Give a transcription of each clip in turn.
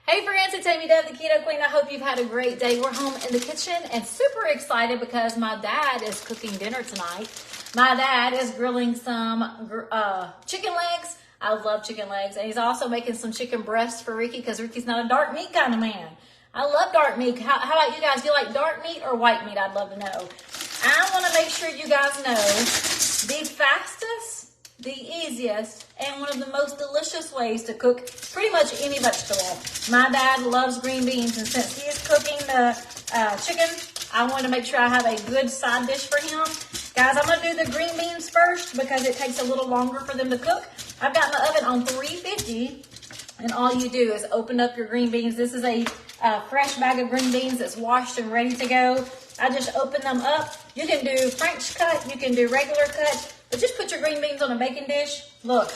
Hey friends, it's Amy Dove, the Keto Queen. I hope you've had a great day. We're home in the kitchen and super excited because my dad is cooking dinner tonight. My dad is grilling some chicken legs. I love chicken legs. And he's also making some chicken breasts for Ricky because Ricky's not a dark meat kind of man. I love dark meat. How about you guys? Do you like dark meat or white meat? I'd love to know. I want to make sure you guys know the fastest, the easiest, and one of the most delicious ways to cook pretty much any vegetable. My dad loves green beans, and since he is cooking the chicken, I want to make sure I have a good side dish for him. Guys, I'm going to do the green beans first because it takes a little longer for them to cook. I've got my oven on 350, and all you do is open up your green beans. This is a fresh bag of green beans that's washed and ready to go. I just open them up. You can do French cut, you can do regular cut, but just put your green beans on a baking dish. Look,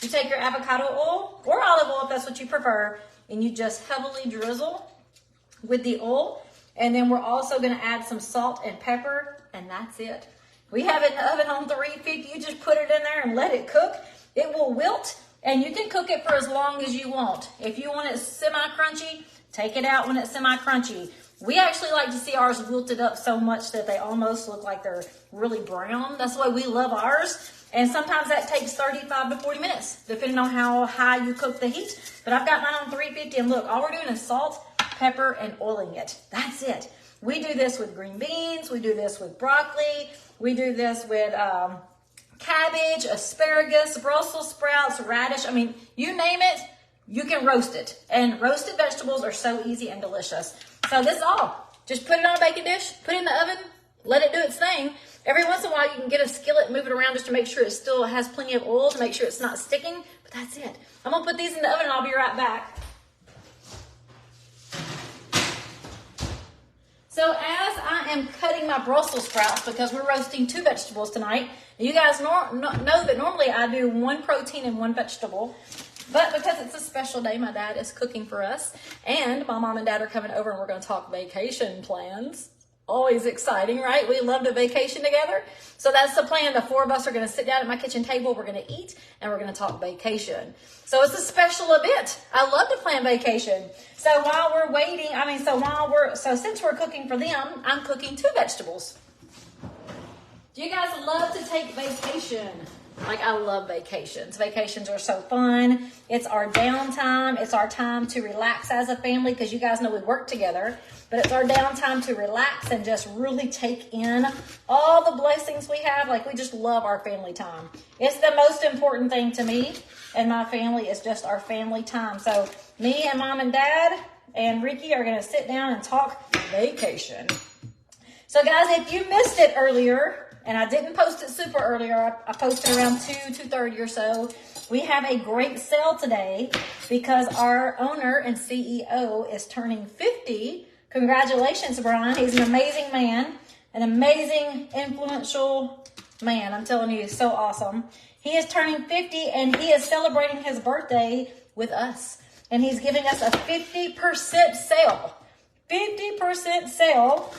you take your avocado oil or olive oil if that's what you prefer, and you just heavily drizzle with the oil. And then we're also going to add some salt and pepper, and that's it. We have it in the oven on 350. You just put it in there and let it cook. It will wilt, and you can cook it for as long as you want. If you want it semi-crunchy, take it out when it's semi-crunchy. We actually like to see ours wilted up so much that they almost look like they're really brown. That's why we love ours. And sometimes that takes 35 to 40 minutes, depending on how high you cook the heat. But I've got mine on 350, and look, all we're doing is salt, pepper, and oiling it. That's it. We do this with green beans. We do this with broccoli. We do this with cabbage, asparagus, Brussels sprouts, radish. I mean, you name it, you can roast it. And roasted vegetables are so easy and delicious. So this is all. Just put it on a baking dish, put it in the oven, let it do its thing. Every once in a while, you can get a skillet and move it around just to make sure it still has plenty of oil, to make sure it's not sticking. But that's it. I'm going to put these in the oven, and I'll be right back. So as I am cutting my Brussels sprouts, because we're roasting 2 vegetables tonight, you guys know that normally I do 1 protein and 1 vegetable. But because it's a special day, my dad is cooking for us, and my mom and dad are coming over, and we're going to talk vacation plans. Always exciting, right? We love to vacation together. So that's the plan. The 4 of us are going to sit down at my kitchen table. We're going to eat, and we're going to talk vacation. So it's a special event. I love to plan vacation. So while we're waiting, since we're cooking for them, I'm cooking 2 vegetables. Do you guys love to take vacation? Like, I love vacations. Vacations are so fun. It's our downtime. It's our time to relax as a family, because you guys know we work together. But it's our downtime to relax and just really take in all the blessings we have. Like, we just love our family time. It's the most important thing to me and my family is just our family time. So me and mom and dad and Ricky are going to sit down and talk vacation. So guys, if you missed it earlier, and I didn't post it super earlier, I posted around 2:30 or so. We have a great sale today because our owner and CEO is turning 50. Congratulations, Brian. He's an amazing man, an amazing, influential man. I'm telling you, he's so awesome. He is turning 50, and he is celebrating his birthday with us. And he's giving us a 50% sale. 50% sale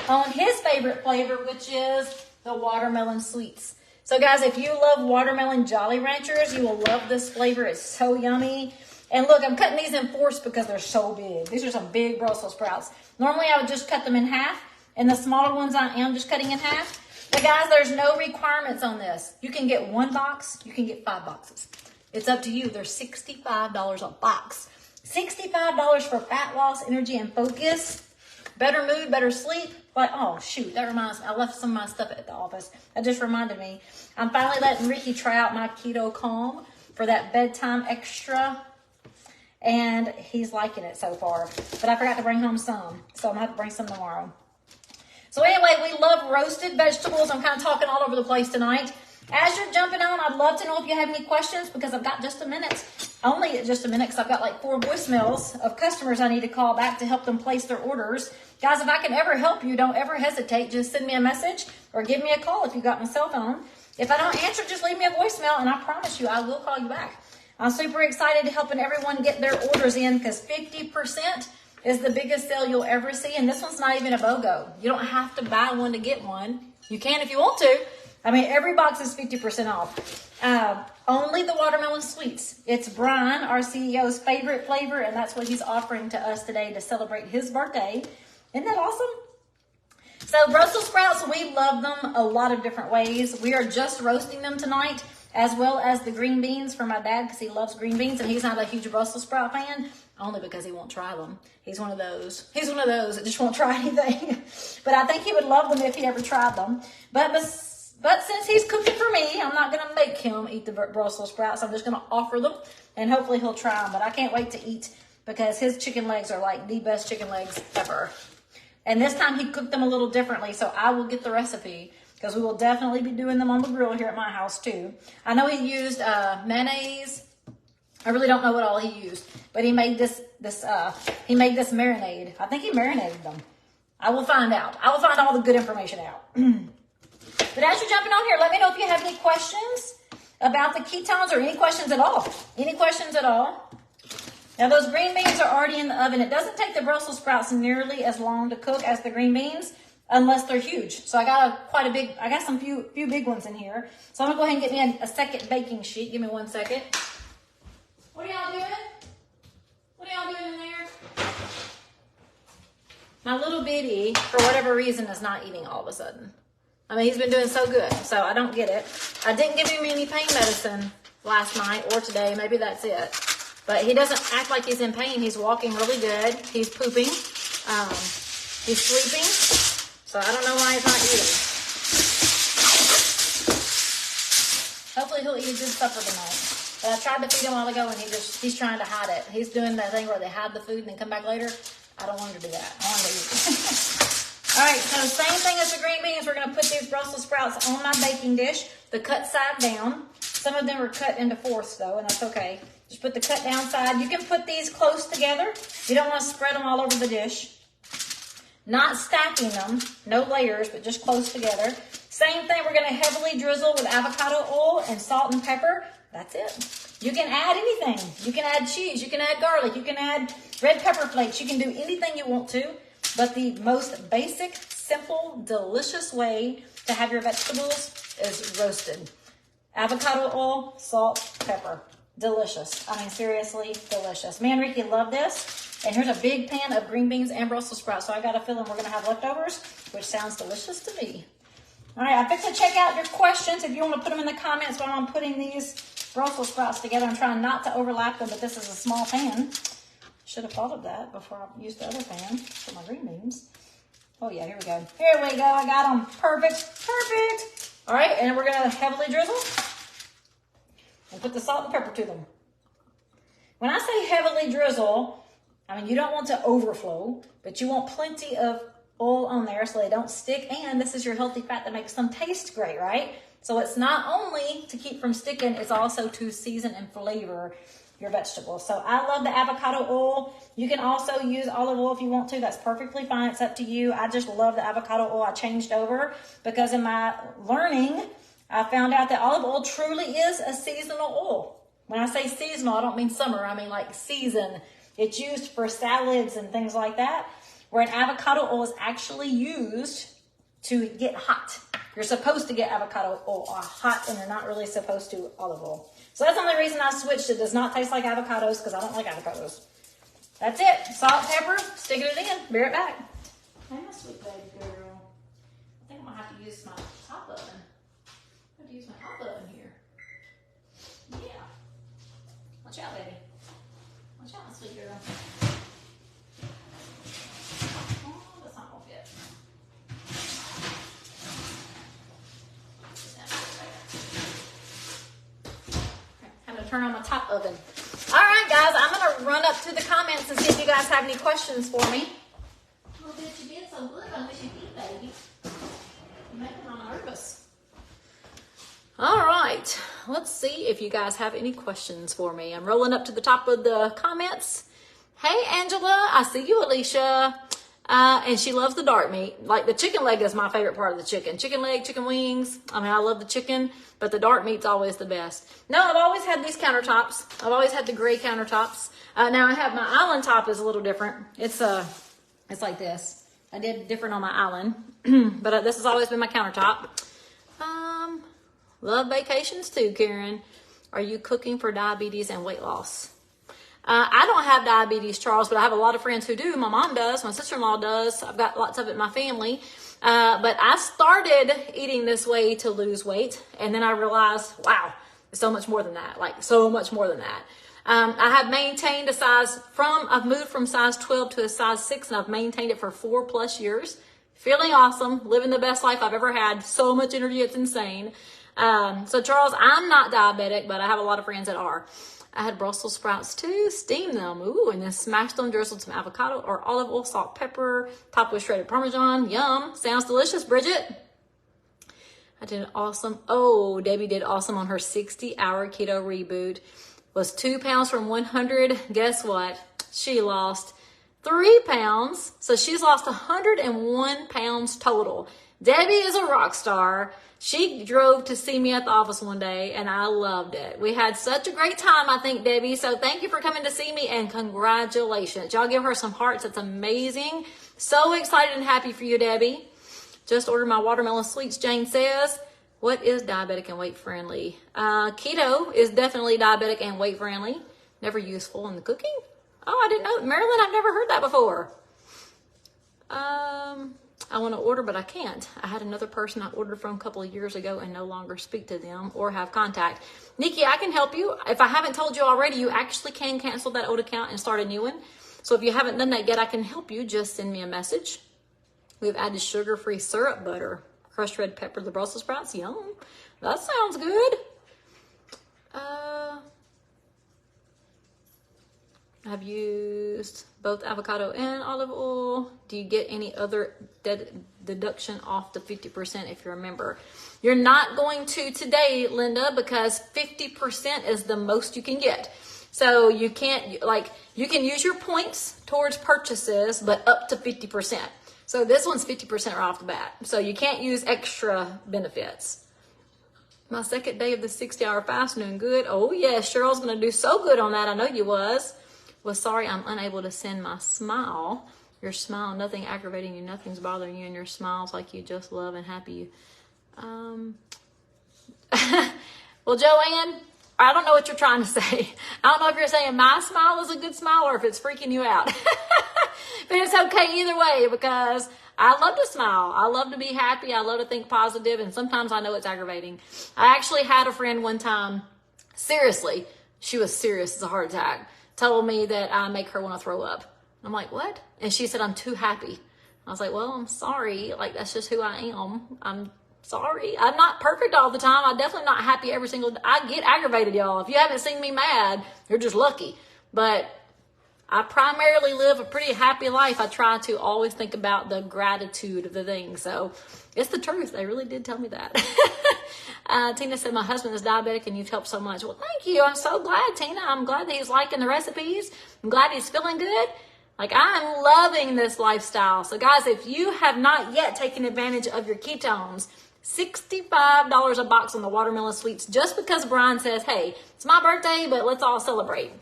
on his favorite flavor, which is the watermelon sweets. So guys, if you love watermelon Jolly Ranchers, you will love this flavor. It's so yummy. And look, I'm cutting these in 4s because they're so big. These are some big Brussels sprouts. Normally I would just cut them in half, and the smaller ones I am just cutting in half. But guys, there's no requirements on this. You can get 1 box, you can get 5 boxes. It's up to you. They're $65 a box. $65 for fat loss, energy, and focus. Better mood, better sleep. Like, oh, shoot, that reminds me. I left some of my stuff at the office. That just reminded me. I'm finally letting Ricky try out my Keto Calm for that bedtime extra. And he's liking it so far. But I forgot to bring home some. So I'm going to have to bring some tomorrow. So anyway, we love roasted vegetables. I'm kind of talking all over the place tonight. As you're jumping on, I'd love to know if you have any questions, because I've got just a minute. Only just a minute, because I've got like 4 voicemails of customers I need to call back to help them place their orders. Guys, if I can ever help you, don't ever hesitate. Just send me a message or give me a call if you got my cell phone. If I don't answer, just leave me a voicemail, and I promise you I will call you back. I'm super excited to helping everyone get their orders in, because 50% is the biggest sale you'll ever see. And this one's not even a BOGO. You don't have to buy one to get one. You can if you want to. I mean, every box is 50% off. Only the watermelon sweets. It's Brian, our CEO's favorite flavor, and that's what he's offering to us today to celebrate his birthday. Isn't that awesome? So Brussels sprouts, we love them a lot of different ways. We are just roasting them tonight, as well as the green beans for my dad because he loves green beans, and he's not a huge Brussels sprout fan, only because he won't try them. He's one of those that just won't try anything. But I think he would love them if he ever tried them. But since he's cooking for me, I'm not going to make him eat the Brussels sprouts. I'm just going to offer them, and hopefully he'll try them. But I can't wait to eat because his chicken legs are like the best chicken legs ever. And this time he cooked them a little differently, so I will get the recipe because we will definitely be doing them on the grill here at my house too. I know he used mayonnaise. I really don't know what all he used, but he made this marinade. I think he marinated them. I will find out. I will find all the good information out. But as you're jumping on here, let me know if you have any questions about the ketones or any questions at all. Any questions at all? Now, those green beans are already in the oven. It doesn't take the Brussels sprouts nearly as long to cook as the green beans, unless they're huge. So I got some few big ones in here. So I'm gonna go ahead and get me a second baking sheet. Give me 1 second. What are y'all doing? What are y'all doing in there? My little bitty, for whatever reason, is not eating all of a sudden. I mean, he's been doing so good, so I don't get it. I didn't give him any pain medicine last night or today. Maybe that's it. But he doesn't act like he's in pain. He's walking really good. He's pooping. He's sleeping. So I don't know why he's not eating. Hopefully he'll eat a good supper tonight. But I tried to feed him a while ago and he's trying to hide it. He's doing that thing where they hide the food and then come back later. I don't want him to do that. I want him to eat. All right, so same thing as the green beans. We're going to put these Brussels sprouts on my baking dish. The cut side down. Some of them are cut into fourths though, and that's okay. Just put the cut down side. You can put these close together. You don't want to spread them all over the dish. Not stacking them, no layers, but just close together. Same thing, we're going to heavily drizzle with avocado oil and salt and pepper. That's it. You can add anything. You can add cheese. You can add garlic. You can add red pepper flakes. You can do anything you want to. But the most basic, simple, delicious way to have your vegetables is roasted. Avocado oil, salt, pepper. Delicious. I mean, seriously, delicious. Me and Ricky love this. And here's a big pan of green beans and Brussels sprouts. So I got a feeling we're going to have leftovers, which sounds delicious to me. All right, I fixed to check out your questions. If you want to put them in the comments while I'm putting these Brussels sprouts together. I'm trying not to overlap them, but this is a small pan. Should have thought of that before I used the other pan for my green beans. Oh yeah, here we go. Here we go. I got them. Perfect. Perfect. All right, and we're going to heavily drizzle. And put the salt and pepper to them. When I say heavily drizzle, I mean, you don't want to overflow, but you want plenty of oil on there so they don't stick. And this is your healthy fat that makes them taste great, right? So it's not only to keep from sticking, it's also to season and flavor your vegetables. So I love the avocado oil. You can also use olive oil if you want to. That's perfectly fine. It's up to you. I just love the avocado oil. I changed over because in my learning, I found out that olive oil truly is a seasonal oil. When I say seasonal, I don't mean summer. I mean like season. It's used for salads and things like that, where an avocado oil is actually used to get hot. You're supposed to get avocado oil hot, and you're not really supposed to olive oil. So that's the only reason I switched. It does not taste like avocados because I don't like avocados. That's it. Salt, pepper, sticking it in. Be right back. Hey, my sweet baby girl. I think I'm going to have to use my top oven. Use my top oven here. Yeah. Watch out, baby. Watch out, my sweet girl. Oh, that's not gonna fit. Okay, I'm gonna turn on my top oven. All right, guys, I'm gonna run up to the comments and see if you guys have any questions for me. Oh, bitch, you did so good. I wish you'd eat, baby. You're making me nervous. All right, let's see if you guys have any questions for me. I'm rolling up to the top of the comments. Hey, Angela, I see you, Alicia. And she loves the dark meat. Like the chicken leg is my favorite part of the chicken. Chicken leg, chicken wings. I mean, I love the chicken, but the dark meat's always the best. No, I've always had these countertops. I've always had the gray countertops. Now I have my island top is a little different. It's like this. I did different on my island, but this has always been my countertop. Love vacations too, Karen. Are you cooking for diabetes and weight loss? I don't have diabetes, Charles, but I have a lot of friends who do. My mom does. My sister-in-law does. I've got lots of it in my family. But I started eating this way to lose weight. And then I realized, wow, it's so much more than that. Like, so much more than that. I have maintained I've moved from size 12 to a size 6, and I've maintained it for 4+ years. Feeling awesome, living the best life I've ever had. So much energy, it's insane. So Charles, I'm not diabetic, but I have a lot of friends that are. I had Brussel sprouts too, steam them, ooh, and then smashed them, drizzled some avocado or olive oil, salt, pepper, topped with shredded Parmesan. Yum, sounds delicious, Bridget. I did awesome. Oh, Debbie did awesome on her 60-hour keto reboot. Was 2 pounds from 100. Guess what? She lost 3 pounds. So she's lost 101 pounds total. Debbie is a rock star. She drove to see me at the office one day, and I loved it. We had such a great time, I think, Debbie. So thank you for coming to see me, and congratulations. Y'all give her some hearts. That's amazing. So excited and happy for you, Debbie. Just ordered my watermelon sweets, Jane says. What is diabetic and weight friendly? Keto is definitely diabetic and weight friendly. Never useful in the cooking. Oh, I didn't know. Marilyn, I've never heard that before. I want to order, but I can't. I had another person I ordered from a couple of years ago and no longer speak to them or have contact. Nikki, I can help you. If I haven't told you already, you actually can cancel that old account and start a new one. So if you haven't done that yet, I can help you. Just send me a message. We've added sugar-free syrup butter, crushed red pepper, the Brussels sprouts. Yum. That sounds good. I've used both avocado and olive oil. Do you get any other deduction off the 50% if you're a member? You're not going to today, Linda, because 50% is the most you can get. So you can't, like, you can use your points towards purchases, but up to 50%. So this one's 50% right off the bat. So you can't use extra benefits. My second day of the 60-hour fast, doing good. Oh yes, Cheryl's gonna do so good on that. I know you was. Well, sorry, I'm unable to send my smile. Your smile, nothing aggravating you, nothing's bothering you, and your smile's like you just love and happy. Well, Joanne, I don't know what you're trying to say. I don't know if you're saying my smile is a good smile or if it's freaking you out. But it's okay either way, because I love to smile. I love to be happy. I love to think positive, and sometimes I know it's aggravating. I actually had a friend one time, seriously, she was serious as a heart attack, told me that I make her want to throw up. I'm like, what? And she said, I'm too happy. I was like, well, I'm sorry. Like, that's just who I am. I'm sorry. I'm not perfect all the time. I'm definitely not happy every single day. I get aggravated, y'all. If you haven't seen me mad, you're just lucky. But I primarily live a pretty happy life. I try to always think about the gratitude of the thing. So it's the truth. They really did tell me that. Tina said, my husband is diabetic and you've helped so much. Well, thank you. I'm so glad, Tina. I'm glad that he's liking the recipes. I'm glad he's feeling good. Like, I'm loving this lifestyle. So guys, if you have not yet taken advantage of your ketones, $65 a box on the watermelon sweets, just because Brian says, hey, it's my birthday, but let's all celebrate.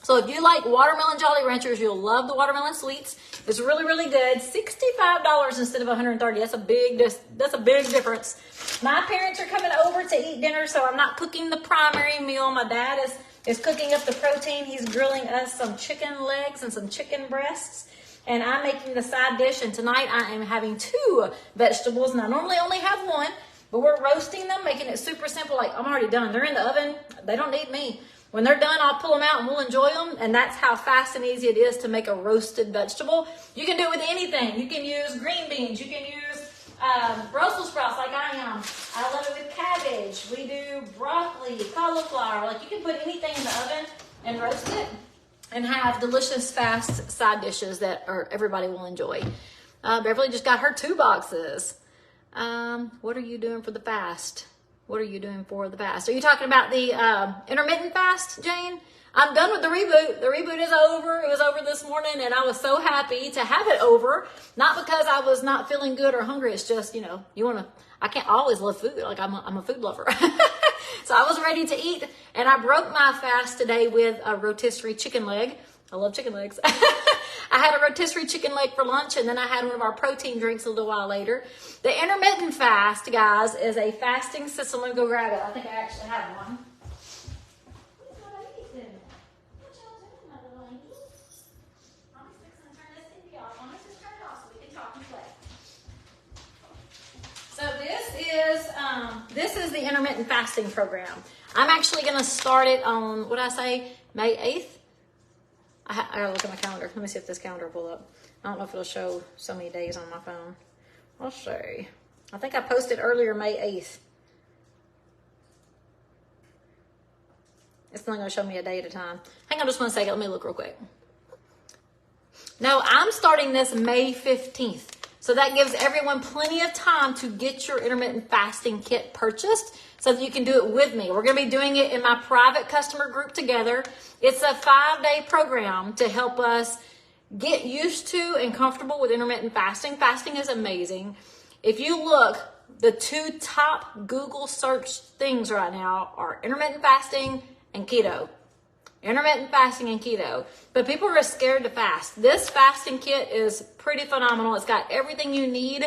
So if you like watermelon Jolly Ranchers, you'll love the watermelon sweets. It's really, really good. $65 instead of $130. That's a big difference. My parents are coming over to eat dinner, so I'm not cooking the primary meal. My dad is cooking up the protein. He's grilling us some chicken legs and some chicken breasts. And I'm making the side dish. And tonight I am having 2 vegetables. And I normally only have 1, but we're roasting them, making it super simple. Like, I'm already done. They're in the oven. They don't need me. When they're done, I'll pull them out and we'll enjoy them. And that's how fast and easy it is to make a roasted vegetable. You can do it with anything. You can use green beans. You can use Brussels sprouts like I am. I love it with cabbage. We do broccoli, cauliflower. Like, you can put anything in the oven and roast it and have delicious, fast side dishes that everybody will enjoy. Beverly just got her 2 boxes. What are you doing for the fast? What are you doing for the fast? Are you talking about the intermittent fast, Jane? I'm done with the reboot. The reboot is over. It was over this morning, and I was so happy to have it over. Not because I was not feeling good or hungry. It's just, you know, I can't always love food. Like, I'm a food lover. So I was ready to eat, and I broke my fast today with a rotisserie chicken leg. I love chicken legs. I had a rotisserie chicken leg for lunch, and then I had one of our protein drinks a little while later. The intermittent fast, guys, is a fasting system. Let me go grab it. I think I actually have one. So this is the intermittent fasting program. I'm actually going to start it on, what did I say, May 8th? I gotta look at my calendar. Let me see if this calendar will pull up. I don't know if it'll show so many days on my phone. Let's see. I think I posted earlier May 8th. It's not going to show me a day at a time. Hang on just 1 second. Let me look real quick. No, I'm starting this May 15th. So that gives everyone plenty of time to get your intermittent fasting kit purchased so that you can do it with me. We're going to be doing it in my private customer group together. It's a 5-day program to help us get used to and comfortable with intermittent fasting. Fasting is amazing. If you look, the 2 top Google search things right now are intermittent fasting and keto. Intermittent fasting and keto. But people are scared to fast. This fasting kit is pretty phenomenal. It's got everything you need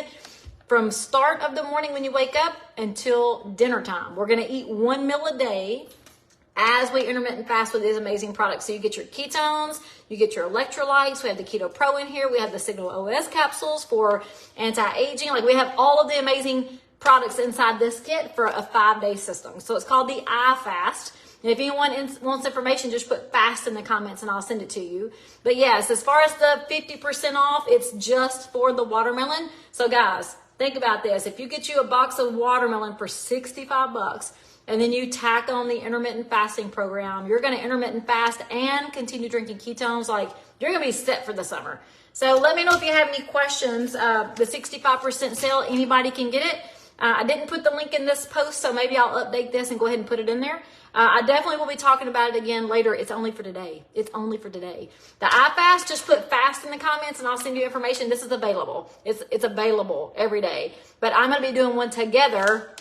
from start of the morning when you wake up until dinner time. We're going to eat 1 meal a day as we intermittent fast with these amazing products. So you get your ketones, you get your electrolytes. We have the Keto Pro in here. We have the Signal OS capsules for anti-aging. Like, we have all of the amazing products inside this kit for a 5-day system. So it's called the iFast. And if anyone wants information, just put fast in the comments and I'll send it to you. But yes, as far as the 50% off, it's just for the watermelon. So guys, think about this. If you get you a box of watermelon for $65 and then you tack on the intermittent fasting program, you're going to intermittent fast and continue drinking ketones. Like, you're going to be set for the summer. So let me know if you have any questions. The 65% sale, anybody can get it. I didn't put the link in this post, so maybe I'll update this and go ahead and put it in there. I definitely will be talking about it again later. It's only for today. It's only for today. The iFast, just put fast in the comments and I'll send you information. This is available. It's available every day. But I'm going to be doing one together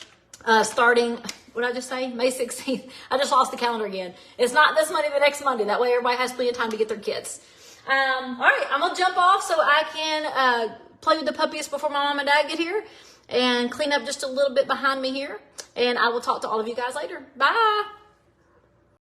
starting, what did I just say? May 16th. I just lost the calendar again. It's not this Monday, but next Monday. That way everybody has plenty of time to get their kits. All right, I'm going to jump off so I can play with the puppies before my mom and dad get here and clean up just a little bit behind me here. And I will talk to all of you guys later. Bye.